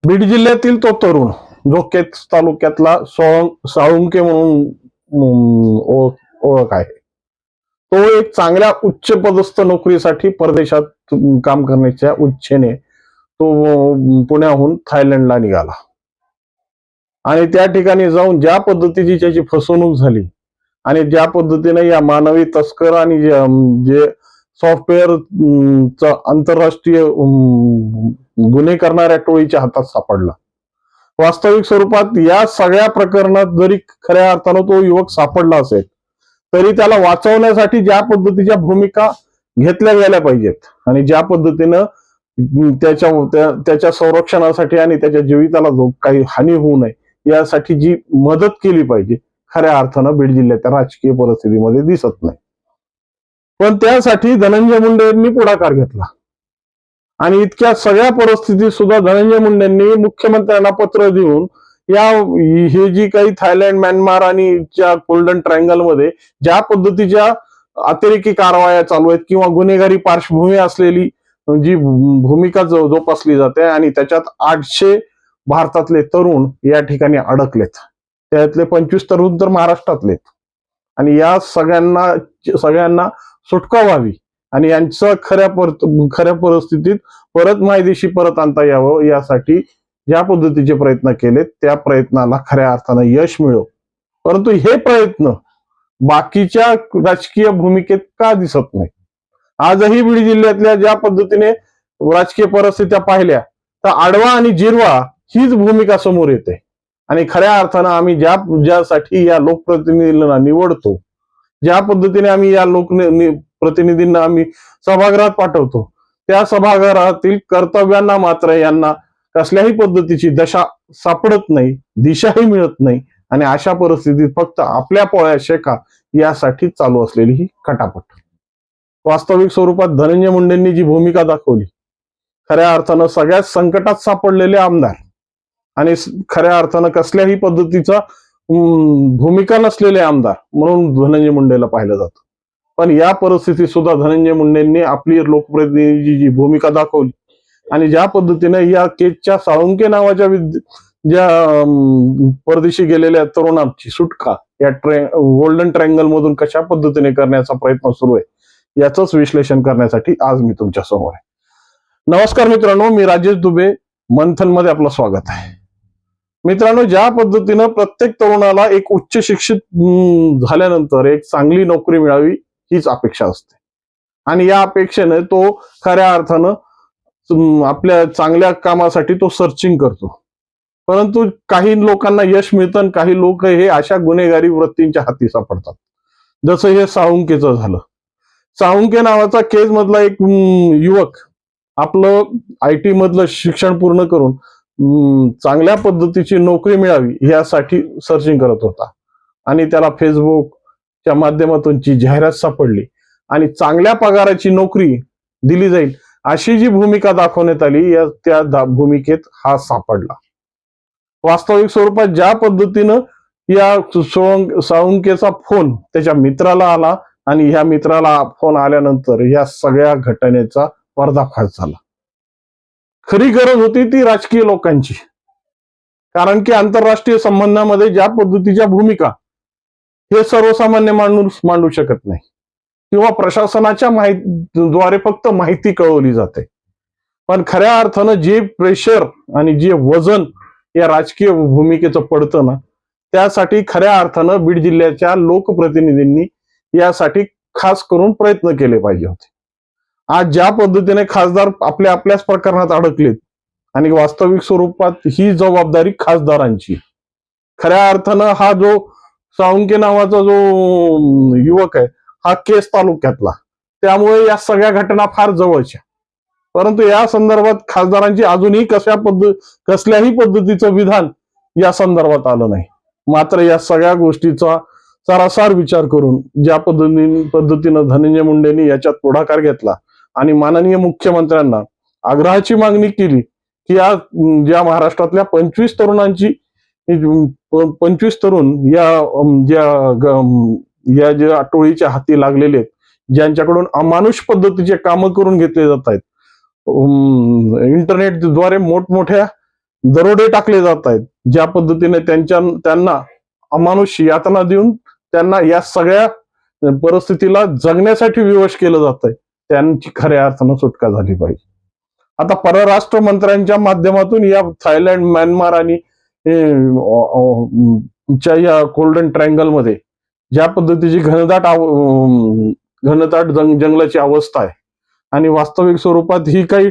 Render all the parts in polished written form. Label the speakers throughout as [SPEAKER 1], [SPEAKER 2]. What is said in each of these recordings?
[SPEAKER 1] बीड जिल्ह्यातील तो तरुण जो केज तालुक्यातला साळुंके म्हणून ओळख आहे, तो एक चांगल्या उच्च पदस्थ नोकरीसाठी परदेशात काम करण्याच्या इच्छेने तो पुण्याहून थायलंडला निघाला आणि त्या ठिकाणी जाऊन ज्या पद्धतीची त्याची फसवणूक झाली आणि ज्या पद्धतीने या मानवी तस्कर आणि जे सॉफ्टवेअर आंतरराष्ट्रीय गुन्हे करणाऱ्या टोळीच्या हातात सापडला. वास्तविक स्वरूपात या सगळ्या प्रकरणात जरी खऱ्या अर्थानं तो युवक सापडला असेल तरी त्याला वाचवण्यासाठी ज्या पद्धतीच्या भूमिका घेतल्या गेल्या पाहिजेत आणि ज्या पद्धतीनं त्याच्या संरक्षणासाठी आणि त्याच्या जीविताला काही हानी होऊ नये यासाठी जी मदत केली पाहिजे खऱ्या अर्थानं बीड जिल्ह्याच्या राजकीय परिस्थितीमध्ये दिसत नाही. पण त्यासाठी धनंजय मुंडे यांनी पुढाकार घेतला आणि इतक्या सगळ्या परिस्थितीत सुद्धा धनंजय मुंडेंनी मुख्यमंत्र्यांना पत्र देऊन हे जी काही थायलंड, म्यानमार आणि गोल्डन ट्रायंगल मध्ये ज्या पद्धतीच्या अतिरेकी कारवाया चालू आहेत किंवा गुन्हेगारी पार्श्वभूमी असलेली जी भूमिका जोपासली जाते आणि त्याच्यात 800 भारतातले तरुण या ठिकाणी अडकलेत, त्यातले 25 तरुण तर महाराष्ट्रातलेत आणि या सगळ्यांना सुटका व्हावी आणि यांचं खऱ्या परिस्थितीत परत मायदेशी परत आणता यावं यासाठी ज्या पद्धतीचे प्रयत्न केलेत त्या प्रयत्नाला खऱ्या अर्थानं यश मिळो. परंतु हे प्रयत्न बाकीच्या राजकीय भूमिकेत का दिसत नाही? आजही बीड जिल्ह्यातल्या ज्या पद्धतीने राजकीय परिस्थित्या पाहिल्या तर आडवा आणि जिरवा हीच भूमिका समोर येते आणि खऱ्या अर्थानं आम्ही ज्यासाठी या लोकप्रतिनिधींना निवडतो, ज्या पद्धतीने आम्ही या प्रतिनिधींना आम्ही सभागृहात पाठवतो त्या सभागृहातील कर्तव्यांना मात्र यांना कसल्याही पद्धतीची दशा सापडत नाही, दिशाही मिळत नाही आणि अशा परिस्थितीत फक्त आपल्या पोळ्या शेका यासाठी चालू असलेली ही खटापट. वास्तविक स्वरूपात धनंजय मुंडेंनी जी भूमिका दाखवली, खऱ्या अर्थानं सगळ्यात संकटात सापडलेले आमदार आणि खऱ्या अर्थानं कसल्याही पद्धतीचा भूमिका नसलेले आमदार म्हणून धनंजय मुंडेला पाहिलं जातं. पण या परिस्थितीत सुद्धा धनंजय मुंडेंनी आपली लोकप्रतिनिधीची जी भूमिका दाखवली आणि ज्या पद्धतीने या केजच्या साळुंके नावाच्या ज्या परदेशी गेलेल्या तरुणांची सुटका या गोल्डन ट्रायंगल मधून कशा पद्धतीने करण्याचा प्रयत्न सुरू आहे याचंच विश्लेषण करण्यासाठी आज मी तुमच्या समोर आहे. नमस्कार मित्रांनो, मी राजेश दुबे, मंथन मध्ये आपलं स्वागत आहे. मित्रांनो, ज्या पद्धतीनं प्रत्येक तरुणाला एक उच्च शिक्षित झाल्यानंतर एक चांगली नोकरी मिळावी हीच अपेक्षा असते आणि या अपेक्षेने तो खऱ्या अर्थानं आपल्या चांगल्या कामासाठी तो सर्चिंग करतो. परंतु काही लोकांना यश मिळतं आणि काही लोक हे अशा गुन्हेगारी वृत्तींच्या हाती सापडतात, जसं हे साळुंकेचं झालं. साळुंके नावाचा केज मधला एक युवक आपलं IT मधलं शिक्षण पूर्ण करून चांगल्या पद्धतीची नोकरी मिळावी यासाठी सर्चिंग करत होता आणि त्याला फेसबुकच्या माध्यमातून जी जाहिरात सापडली आणि चांगल्या पगाराची नोकरी दिली जाईल अशी जी भूमिका दाखवण्यात आली त्या भूमिकेत हा सापडला. वास्तविक स्वरूपात ज्या पद्धतीनं या साळुंकेचा फोन त्याच्या मित्राला आला आणि ह्या मित्राला फोन आल्यानंतर या सगळ्या घटनेचा पर्दाफाश झाला. खरी गरज होती ती राजकीय लोकांची, कारण की आंतरराष्ट्रीय संबंधामध्ये ज्या पद्धतीच्या भूमिका हे सर्वसामान्य माणूस मांडू शकत नाही किंवा प्रशासनाच्या द्वारे फक्त माहिती कळवली जाते. पण खऱ्या अर्थानं जे प्रेशर आणि जे वजन या राजकीय भूमिकेचं पडतं ना, त्यासाठी खऱ्या अर्थानं बीड जिल्ह्याच्या लोकप्रतिनिधींनी यासाठी खास करून प्रयत्न केले पाहिजे होते. आज ज्या पद्धतीने खासदार आपल्याच प्रकरणात अडकलेत आणि वास्तविक स्वरूपात ही जबाबदारी खासदारांची. खऱ्या अर्थानं हा जो साळुंके नावाचा जो युवक आहे हा केज तालुक्यातला, त्यामुळे या सगळ्या घटना फार जवळच्या. परंतु या संदर्भात खासदारांची अजूनही कसल्याही पद्धतीचं विधान या संदर्भात आलं नाही. मात्र या सगळ्या गोष्टीचा सारासार विचार करून ज्या पद्धतीनं धनंजय मुंडेंनी याच्यात पुढाकार घेतला आणि माननीय मुख्यमंत्र्यांना आग्रहाची मागणी केली की ज्या महाराष्ट्रातल्या 25 तरुणांची 25 तरुण या ज्या टोळीच्या हाती लागलेले आहेत, ज्यांच्याकडून अमानुष पद्धतीचे कामं करून घेतले जात आहेत, इंटरनेटद्वारे मोठमोठ्या दरोडे टाकले जात आहेत, ज्या पद्धतीने त्यांना अमानुष यातना देऊन त्यांना या सगळ्या परिस्थितीला जगण्यासाठी विवश केलं जात आहे, त्यांची खऱ्या अर्थानं सुटका झाली पाहिजे. आता परराष्ट्र मंत्र्यांच्या माध्यमातून या थायलंड, म्यानमार आणि या गोल्डन ट्रायंगल मध्ये ज्या पद्धतीची घनदाट जंगलाची अवस्था आहे आणि वास्तविक स्वरूपात ही काही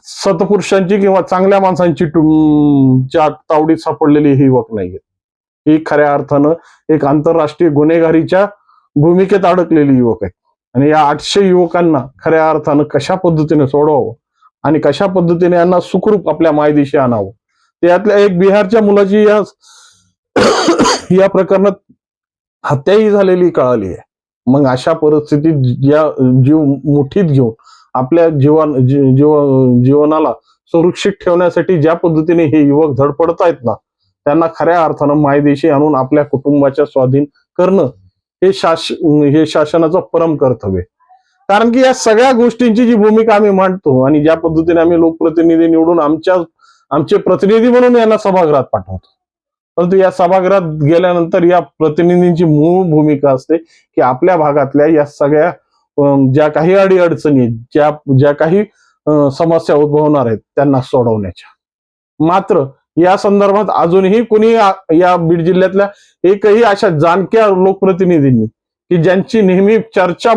[SPEAKER 1] सतपुरुषांची किंवा चांगल्या माणसांची तावडीत सापडलेली ही युवक नाहीये. ही खऱ्या अर्थानं एक आंतरराष्ट्रीय गुन्हेगारीच्या भूमिकेत अडकलेली युवक आहे. आणि या 800 युवकांना खऱ्या अर्थानं कशा पद्धतीने सोडवावं आणि कशा पद्धतीने यांना सुखरूप आपल्या मायदेशी आणावं, त्यातल्या एक बिहारच्या मुलाची या प्रकरणात हत्याही झालेली कळाली आहे. मग अशा परिस्थितीत जीव मुठीत घेऊन आपल्या जीवनाला सुरक्षित ठेवण्यासाठी ज्या पद्धतीने हे युवक धडपडत आहेत ना, त्यांना खऱ्या अर्थानं मायदेशी आणून आपल्या कुटुंबाच्या स्वाधीन करणं हे शासनाचं परम कर्तव्य. कारण की या सगळ्या गोष्टींची जी भूमिका आम्ही मांडतो आणि ज्या पद्धतीने आम्ही लोकप्रतिनिधी निवडून आमचे प्रतिनिधी म्हणून यांना सभागृहात पाठवतो, परंतु या सभागृहात गेल्यानंतर या प्रतिनिधींची मूळ भूमिका असते की आपल्या भागातल्या या सगळ्या ज्या काही अडीअडचणी, ज्या काही समस्या उद्भवणार आहेत त्यांना सोडवण्याच्या. मात्र या संदर्भात अजूनही कुणी या बीड जिल्ह्यातल्या एकही अशा जाणक्या लोकप्रतिनिधींनी की ज्यांची नेहमी चर्चा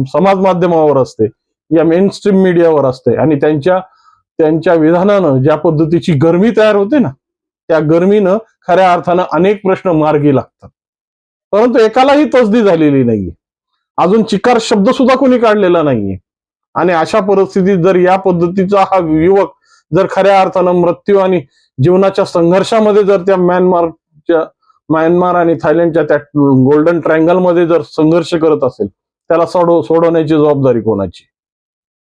[SPEAKER 1] समाज माध्यमावर असते, या मेन स्ट्रीम मीडियावर असते आणि त्यांच्या विधानानं ज्या पद्धतीची गरमी तयार होते ना, त्या गरमीनं खऱ्या अर्थानं अनेक प्रश्न मार्गी लागतात, परंतु एकालाही तसदी झालेली नाहीये. अजून चिकार शब्द सुद्धा कोणी काढलेला नाहीये. आणि अशा परिस्थितीत जर या पद्धतीचा हा युवक जर खऱ्या अर्थानं मृत्यू आणि जीवनाच्या संघर्षामध्ये जर त्या म्यानमार आणि थायलंडच्या त्या गोल्डन ट्रायंगल मध्ये जर संघर्ष करत असेल, त्याला सोडवण्याची जबाबदारी कोणाची?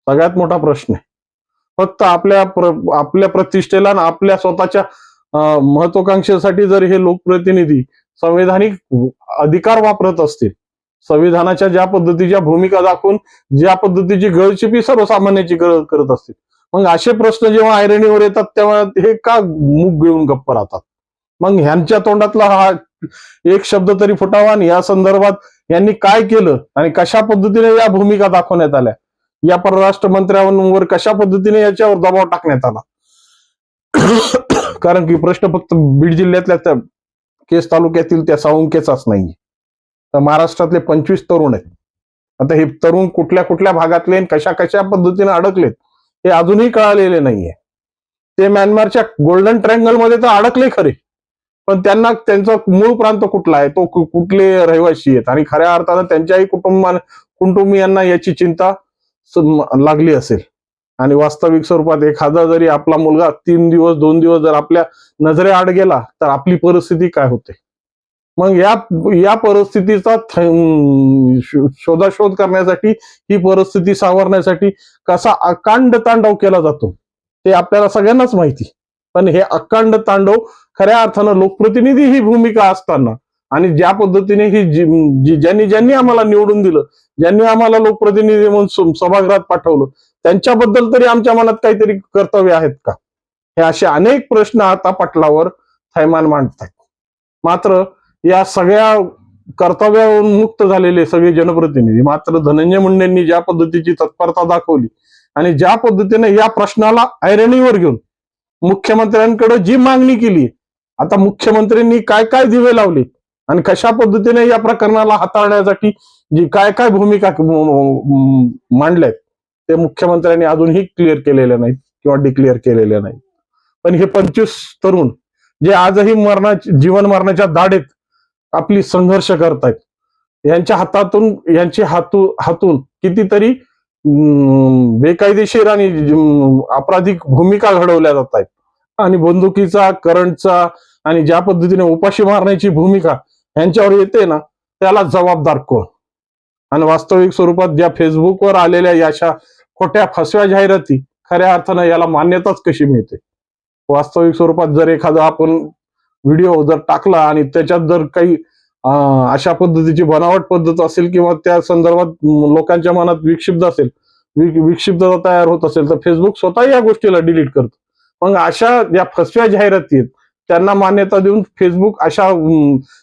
[SPEAKER 1] सगळ्यात मोठा प्रश्न आहे. फक्त आपल्या प्रतिष्ठेला आणि आपल्या स्वतःच्या महत्वाकांक्षेसाठी जर हे लोकप्रतिनिधी संवैधानिक अधिकार वापरत असतील, संविधानाच्या ज्या पद्धतीच्या भूमिका दाखवून ज्या पद्धतीची गळचिपी सर्वसामान्याची करत असतील, मग असे प्रश्न जेव्हा ऐरणीवर येतात तेव्हा हे का मुख गिळून गप्प राहतात? मग ह्यांच्या तोंडातला हा एक शब्द तरी फुटावा आणि या संदर्भात यांनी काय केलं आणि कशा पद्धतीने या भूमिका दाखवण्यात आल्या, या परराष्ट्र मंत्र्यांवर कशा पद्धतीने याच्यावर दबाव टाकण्यात आला. कारण की प्रश्न फक्त बीड जिल्ह्यातल्या त्या केस तालुक्यातील त्या साळुंकेचाच नाही, तर महाराष्ट्रातले 25 तरुण आहेत. आता हे तरुण कुठल्या भागातले कशा पद्धतीने अडकलेत हे अजूनही कळालेले नाहीये. ते म्यानमारच्या गोल्डन ट्रायंगल मध्ये तर अडकले खरे, पण त्यांचा मूळ प्रांत कुठला आहे, तो कुठले रहिवासी आहेत आणि खऱ्या अर्थानं त्यांच्याही कुटुंबियांना याची चिंता लागली असेल. आणि वास्तविक स्वरूपात एखादा जरी आपला मुलगा 2 दिवस जर आपल्या नजरेआड गेला तर आपली परिस्थिती काय होते? मग या परिस्थितीचा शोधाशोध करण्यासाठी, ही परिस्थिती सावरण्यासाठी कसा अकांड तांडव केला जातो ते आपल्याला सगळ्यांनाच माहिती. पण हे अखंड तांडव खऱ्या अर्थानं लोकप्रतिनिधी ही भूमिका असताना आणि ज्या पद्धतीने ही ज्यांनी आम्हाला निवडून दिलं, ज्यांनी आम्हाला लोकप्रतिनिधी म्हणून सभागृहात पाठवलं, त्यांच्याबद्दल तरी आमच्या मनात काहीतरी कर्तव्य आहेत का? हे असे अनेक प्रश्न आता पटलावर थैमान मांडतात. मात्र या सगळ्या कर्तव्यावरून मुक्त झालेले सगळे जनप्रतिनिधी मात्र धनंजय मुंडेंनी ज्या पद्धतीची तत्परता दाखवली आणि ज्या पद्धतीने या प्रश्नाला ऐरणीवर घेऊन मुख्यमंत्र्यांकडे जी मागणी केली, आता मुख्यमंत्र्यांनी काय दिवे लावले आणि कशा पद्धतीने या प्रकरणाला हाताळण्यासाठी जी काय भूमिका मांडल्यात ते मुख्यमंत्र्यांनी अजूनही क्लिअर केलेल्या नाहीत किंवा डिक्लेअर केलेल्या नाहीत. पण हे 25 तरुण जे आजही जीवन मरणाच्या दाढेत आपली संघर्ष करतायत, यांच्या हातून कितीतरी बेकायदेशीर आणि आपराधिक भूमिका घडवल्या जात आहेत आणि बंदुकीचा, करंटचा आणि ज्या पद्धतीने उपाशी मारण्याची भूमिका यांच्यावर येते ना, त्याला जबाबदार कोण? आणि वास्तविक स्वरूपात ज्या फेसबुकवर आलेल्या याच्या खोट्या फसव्या जाहिराती, खऱ्या अर्थानं याला मान्यताच कशी मिळते? वास्तविक स्वरूपात जर एखादा आपण व्हिडिओ जर टाकला आणि त्याच्यात जर काही अशा पद्धतीची बनावट पद्धत असेल किंवा त्या संदर्भात लोकांच्या मनात विक्षिप्तता तयार होत असेल, तर फेसबुक स्वतः या गोष्टीला डिलीट करतं. मग अशा ज्या फसव्या जाहिराती आहेत त्यांना मान्यता देऊन फेसबुक अशा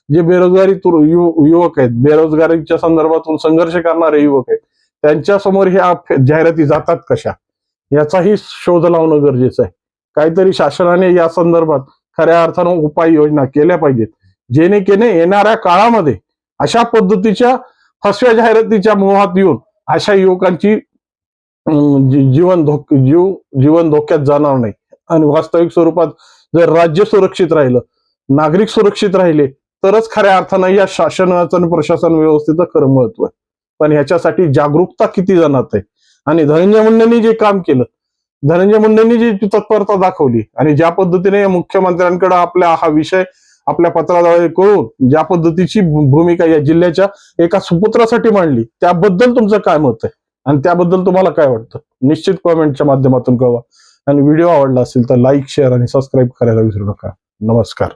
[SPEAKER 1] जे बेरोजगारी युवक आहेत, बेरोजगारीच्या संदर्भातून संघर्ष करणारे युवक आहेत, त्यांच्या समोर ह्या जाहिराती जातात कशा, याचाही शोध लावणं गरजेचं आहे. काहीतरी शासनाने या संदर्भात खऱ्या अर्थानं उपाययोजना केल्या पाहिजेत, जेणेकेने येणाऱ्या काळामध्ये अशा पद्धतीच्या फसव्या जाहिरातीच्या मोहात येऊन अशा युवकांची जीवन धोक्यात जाणार नाही. आणि वास्तविक स्वरूपात जर राज्य सुरक्षित राहिलं, नागरिक सुरक्षित राहिले, तरच खऱ्या अर्थानं या शासनाचं आणि प्रशासन व्यवस्थेचं खरं महत्व आहे. पण ह्याच्यासाठी जागरूकता किती जणात आहे. आणि धनंजय मुंडेंनी जे काम केलं, धनंजय मुंडेंनी जी तत्परता दाखवली आणि ज्या पद्धतीने मुख्यमंत्र्यांकडे आपला हा विषय आपल्या पत्राद्वारे कळून ज्या पद्धतीची भूमिका या जिल्ह्याच्या एका सुपुत्रासाठी मांडली, त्याबद्दल तुमचं काय मत आहे आणि त्याबद्दल तुम्हाला काय वाटतं निश्चित कमेंटच्या माध्यमातून कळवा. आणि व्हिडिओ आवडला असेल तर लाईक, शेअर आणि सबस्क्राईब करायला विसरू नका. नमस्कार.